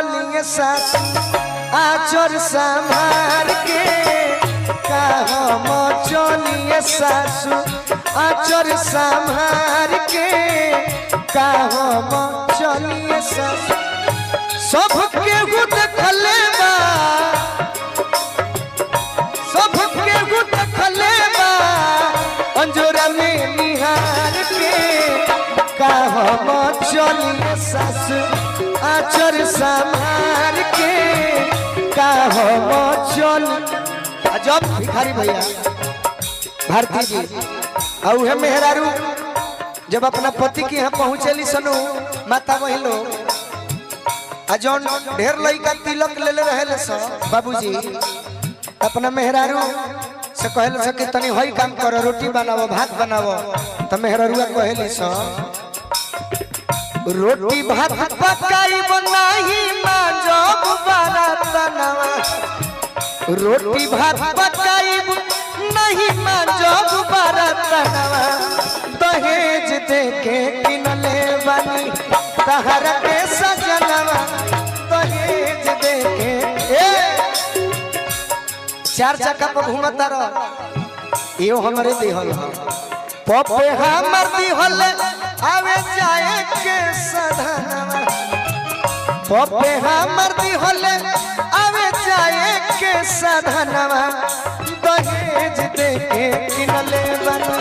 लिए साथ आचर संभार के हम चलिए सासु आचर संभार के हम चलिए सासु सब केहू देखले बा सब केहू देखले बा अंजोरा में निहार के हम चलिए सासु आचर संभार के हम चल जब भिखारी भैया भारती जी और मेहरारू जब अपना पति के यहाँ पहुँचली सनु माता महिलो जौन ढेर लइका तिलक ले रहे बाबूजी अपना मेहरारू से कहल से कि तनी हई काम करो रोटी बनावो भात बनावो तो मेहरारुआ कहली स रोटी भात पकाई बनाही मांजब बारातनवा रोटी भात पकाई नहीं मांजब बारातनवा दहेज देके किनले बानी तहर के सजनवा दहेज देके चार चक्का पर घूमता रह यो हमरे दिहल पपे हमर दिहल आवे जाए के सधनवा पपे हमर दिहल आवे जाए के सधनवा दहेज देके किनले बना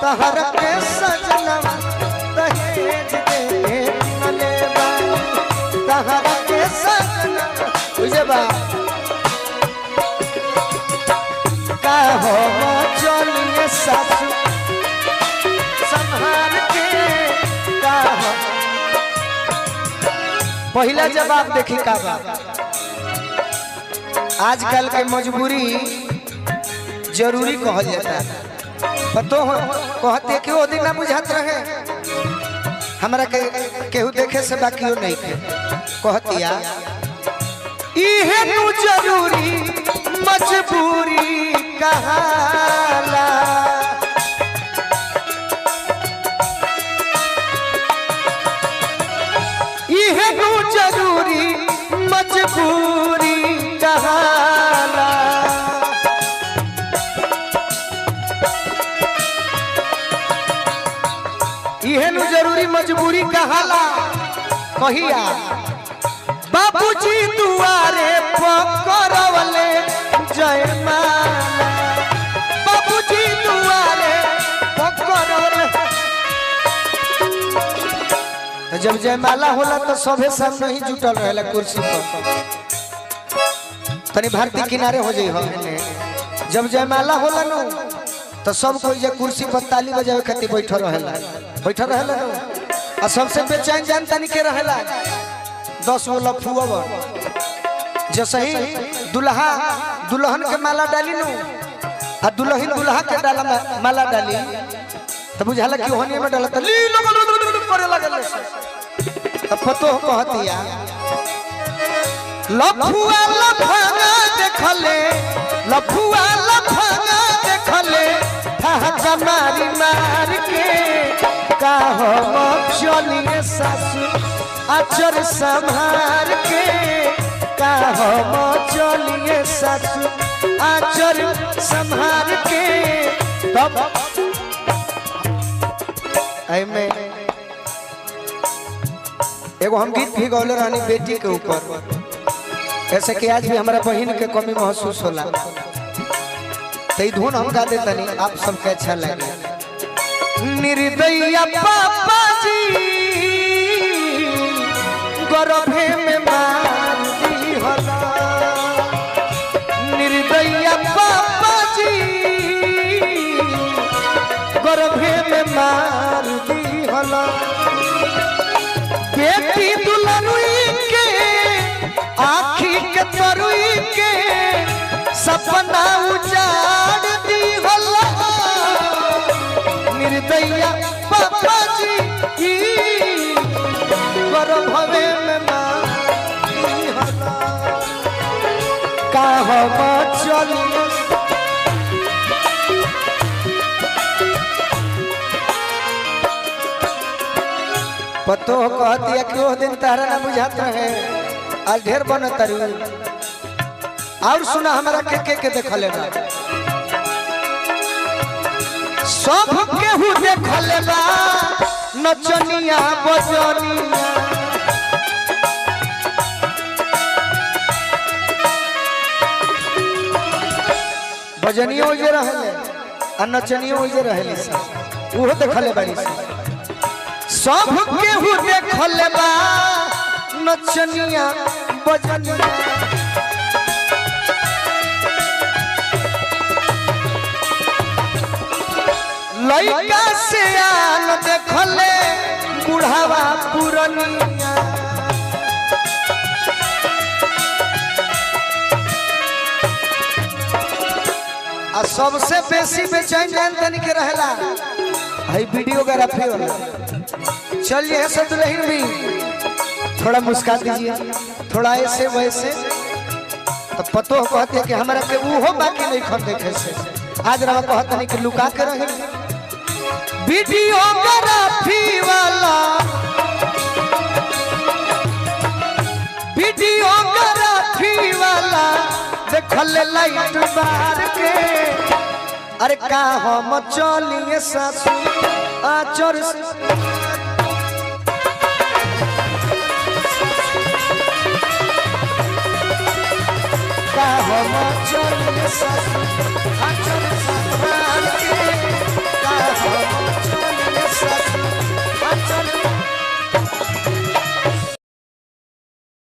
तहर के सजनवा दहेज देके किनले बना तहर के सजनवा बुझे बा का हो चलिए सासु संभाल के का हो पहला जवाब देखी का बा आजकल के मजबूरी जरूरी कहल जाता है पतो हो कहते कि वो दिन ना बुझात रहे हमरा के केहू देखे से बाकी नहीं के कहतिया इहे नु जरूरी मजबूरी कहाला इहे नु जरूरी मजबूरी कहाला इहे नु जरूरी मजबूरी कहाला कहिया बाबूजी दुआरे पकड़वले जयमाला बाबूजी दुआरे पकड़वले तो जब जयमाला होला तो सभे सामने ही जुटल रहेला कुर्सी पर तनी भारती किनारे हो जाई हो जब जयमाला होला नु तो सब कोई जे कुर्सी पर ताली बजावे खातिर बैठल रहेला नु आ सबसे बेचैन जान तनी के रहेला 10 गो लफुआ जैसे ही दुल्हा दुल्हन के माला डाली नु आ दुल्हन दुल्हा के डाला माला डाली तो बुझाला कि ओहनी में डाला त ली करे लागल अब पतो कहतिया लफुआ लफाना देखले लफुआ लफाना देखले ठहका मारी मार के का हो चलिए सासु आचर संभार के का हम चलिए सासु आचर संभार के तब में एगो हम गीत भी गौले रहनी बेटी के ऊपर ऐसे कि आज भी हमारा बहन के कमी महसूस होला तो धुन हम गा देता नहीं आप सबके अच्छा लगे निर्दयिया पापा जी गर्भे में मार दी होला निर्दयिया पापा जी गर्भे में मार दी होला बेटी दुल्हनुई के आँखी के तरुई के सपना उजाड़ दी होला निर्दयिया पापा जी गर्भवे में मारी होला का हम चलिए पतो कहती है कि वो दिन तारा ना बुझात रहे आज ढेर बन तारी और सुना हमारा के देखले बा सब केहू देखले बा नचनिया बजनिया बजनिया ओजे रहले आ नचनिया ओजे रहले उहो देखले बाड़ी सब केहू देखले बा नचनिया बजनिया लइका से आन देखले बुढ़ावा पुरनिया आ सबसे बेसी बेचैन जान तनी के रहला भाई वीडियोग्राफी वाला। चलिए सब दुल्हन भी थोड़ा मुस्कुरा दीजिए थोड़ा ऐसे वैसे तो पतो कहते हैं कि हमारा के वो बाकी नहीं खन देखे से आज रहा कहते नहीं कि लुका के रहे वीडियोग्राफी वाला देखल लाइट बार के अरे का हम चलिए सासू आचर का हम चलिए सासू आचर के का हम चलिए सासू आचर